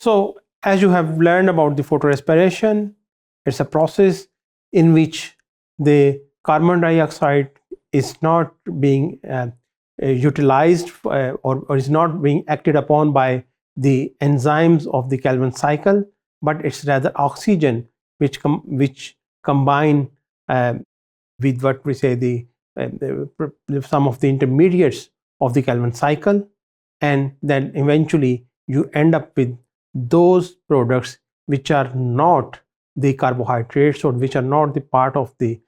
So as you have learned about the photorespiration, it's a process in which the carbon dioxide is not being utilized or is not being acted upon by the enzymes of the Calvin cycle, but it's rather oxygen which combine with what we say the some of the intermediates of the Calvin cycle, and then eventually you end up with those products which are not the carbohydrates or which are not the part of the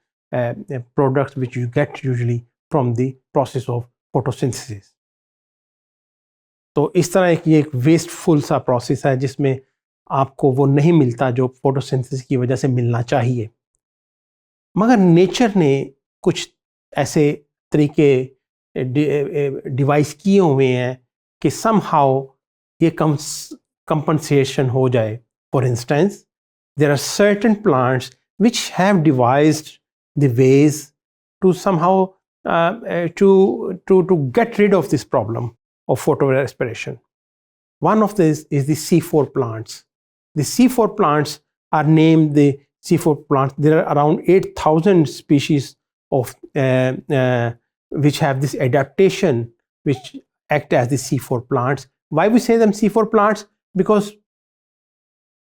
products which you get usually from the process of photosynthesis. तो इस तरह की एक wasteful सा process है जिसमें आपको वो नहीं मिलता जो फोटोसिंथेसिस की वजह से मिलना चाहिए, मगर नेचर ने कुछ ऐसे तरीके डिवाइस किए हुए हैं कि समहाउ ये compensation हो जाए. For instance, there are certain plants which have devised the ways to somehow to get rid of this problem of photorespiration. One of these is the C4 plants. The C4 plants are named the C4 plants. There are around 8,000 species of which have this adaptation which act as the C4 plants. Why we say them C4 plants? Because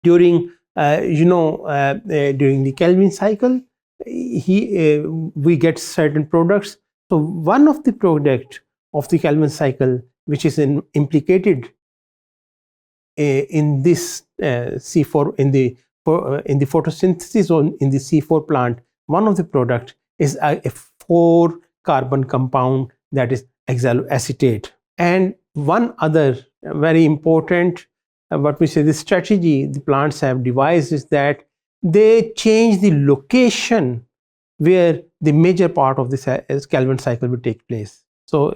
during during the Calvin cycle, we get certain products. So one of the products of the Calvin cycle which is implicated in this C4 in the photosynthesis or in the C4 plant, one of the products is a 4 carbon compound, that is oxaloacetate. And one other very important what we say the strategy the plants have devised is that they change the location where the major part of this Calvin cycle will take place. So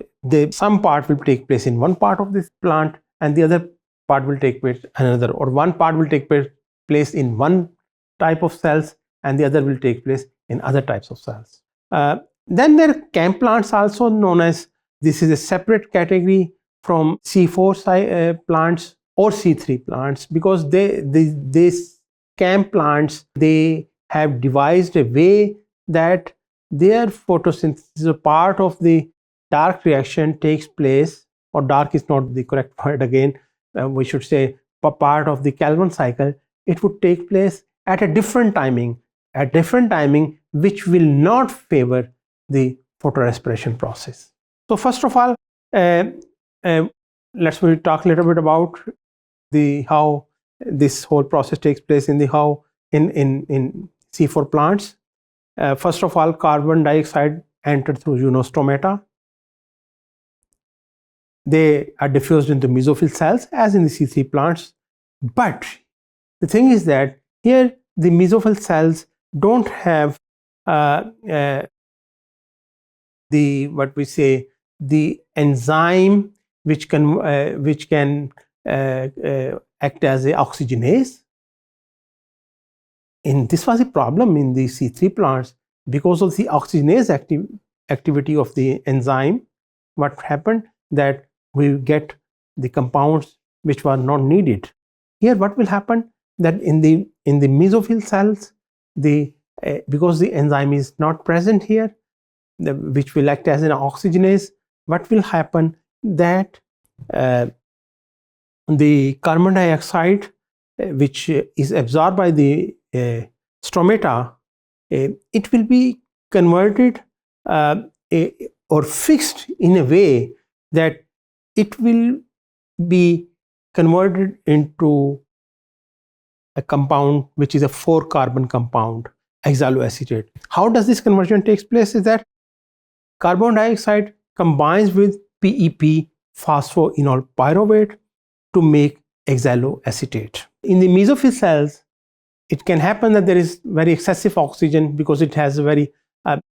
some part will take place in one part of this plant and the other part will take place another, or one part will take place in one type of cells and the other will take place in other types of cells. Then there are CAM plants, also known as, this is a separate category from C4 plants or C3 plants, because these CAM plants, they have devised a way that their photosynthesis, a part of the dark reaction takes place, or dark is not the correct word again, we should say part of the Calvin cycle, it would take place at a different timing which will not favor the photorespiration process. So first of all, let's talk a little bit about how this whole process takes place in C4 plants. First of all, carbon dioxide entered through stomata. They are diffused into mesophyll cells as in the C3 plants. But the thing is that here the mesophyll cells don't have the enzyme which can act as a oxygenase. And this was a problem in the C3 plants because of the oxygenase activity of the enzyme. What happened that we get the compounds which were not needed. Here what will happen that in the mesophyll cells, because the enzyme is not present here, which will act as an oxygenase, what will happen that the carbon dioxide which is absorbed by the stomata, it will be converted or fixed in a way that it will be converted into a compound which is a 4 carbon compound, oxaloacetate. How does this conversion take place? Is that carbon dioxide combines with PEP, phosphoenol pyruvate, to make oxaloacetate. In the mesophyll cells, it can happen that there is very excessive oxygen because it has a very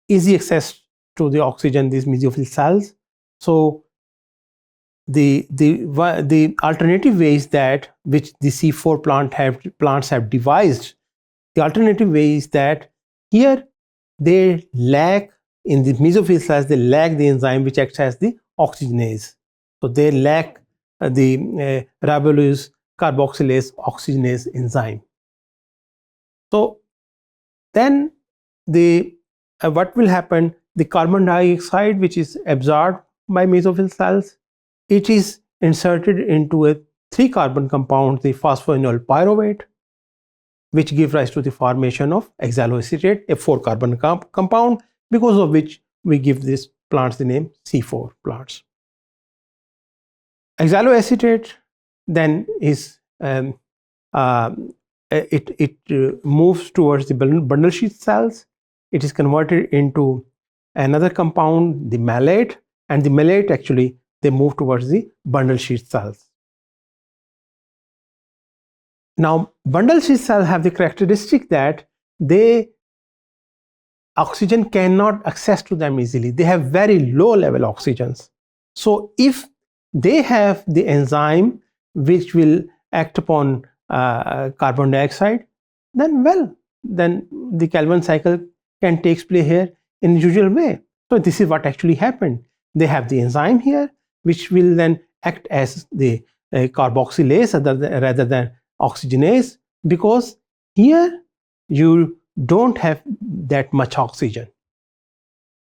easy access to the oxygen, these mesophyll cells. So the alternative ways that which the C4 plants have devised, the alternative way is that here they lack, in the mesophyll cells, they lack the enzyme which acts as the oxygenase. So they lack the ribulose carboxylase oxygenase enzyme. So then what will happen? The carbon dioxide, which is absorbed by mesophyll cells, it is inserted into a 3-carbon compound, the phosphoenol pyruvate, which gives rise to the formation of oxaloacetate, a 4-carbon compound, because of which we give these plants the name C4 plants. Oxaloacetate then is moves towards the bundle sheath cells. It is converted into another compound, the malate, and the malate actually they move towards the bundle sheath cells. Now, bundle sheath cells have the characteristic that oxygen cannot access to them easily. They have very low level oxygens. So if they have the enzyme which will act upon carbon dioxide, then the Calvin cycle can take place here in the usual way. So this is what actually happened. They have the enzyme here which will then act as the carboxylase rather than oxygenase, because here you don't have that much oxygen,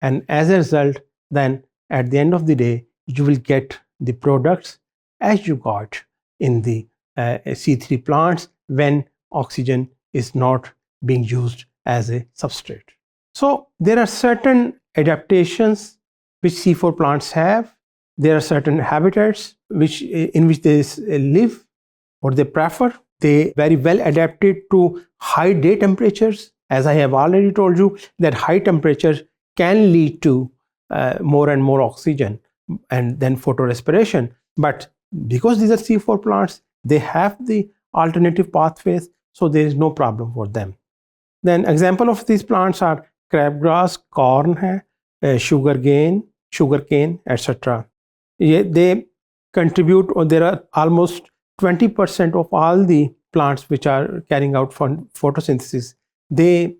and as a result then at the end of the day you will get the products as you got in the C3 plants when oxygen is not being used as a substrate. So there are certain adaptations which C4 plants have. There are certain habitats in which they live or they prefer. They very well adapted to high day temperatures. As I have already told you, that high temperatures can lead to more and more oxygen and then photorespiration. But because these are C4 plants, they have the alternative pathways, so there is no problem for them. Then example of these plants are crabgrass, corn, sugarcane, etc. They contribute, or there are almost 20% of all the plants which are carrying out photosynthesis, they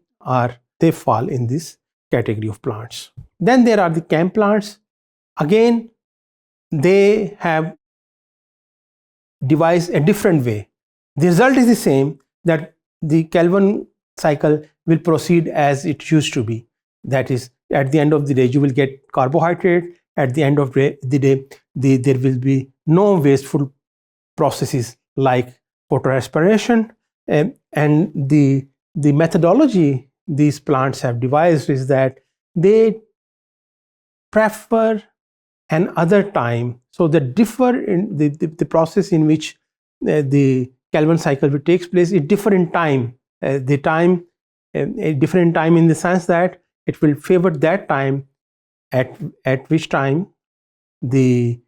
fall in this category of plants. Then there are the chem plants. Again, they have devised a different way. The result is the same, that the Calvin cycle will proceed as it used to be. That is, at the end of the day, you will get carbohydrate. At the end of the day, there will be no wasteful processes like photorespiration. And the methodology these plants have devised is that they prefer another time. So they differ in the process in which the Calvin cycle will takes place. It differ in time. A different time in the sense that it will favor that time at which time the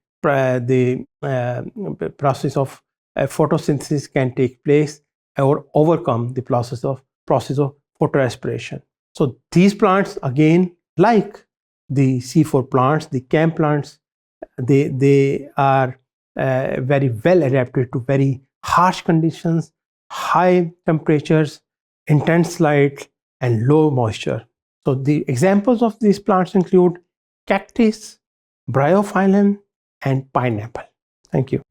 process of photosynthesis can take place or overcome the process of photorespiration. So these plants, again, like the C4 plants, the chem plants, they are very well adapted to very harsh conditions, high temperatures, intense light, and low moisture. So the examples of these plants include cactus, bryophyllum, and pineapple. Thank you.